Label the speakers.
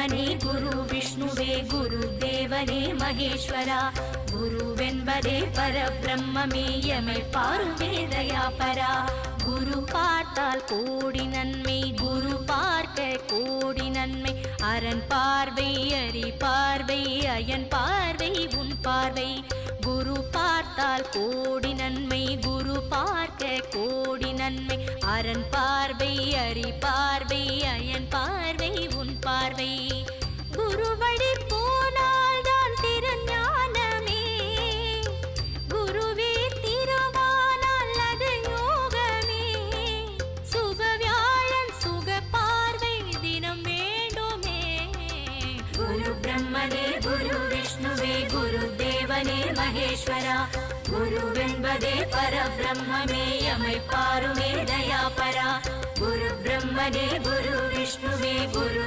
Speaker 1: பிரம்மனே குரு விஷ்ணுவே குரு தேவனே மகேஸ்வரா குருவென்பதே பரபிரம்மே எமை பாருமே தயாபரா குரு பார்த்தால் கோடி நன்மை குரு பார்க்க கோடி நன்மை அரண் பார்வை அரி பார்வை அயன் பார்வை உன் பார்வை குரு பார்த்தால் கோடி நன்மை குரு பார்க்க கோடி நன்மை அரண் பார்வை அரி பார்வை அயன் பார்வை உன் பார்வை குரு வழி போனால் தான் திருஞானமே குருவே திருவானால் அது யோகமே சுபவியாழன் சுக பார்வை தினம் வேண்டுமே குரு பிரம்மனே குரு விஷ்ணுவே குரு தேவனே மகேஸ்வரா குருவென்பதே பரபிரம்மே எமை பாருமே தயாபரா குரு பிரம்மனே குரு விஷ்ணுவே குரு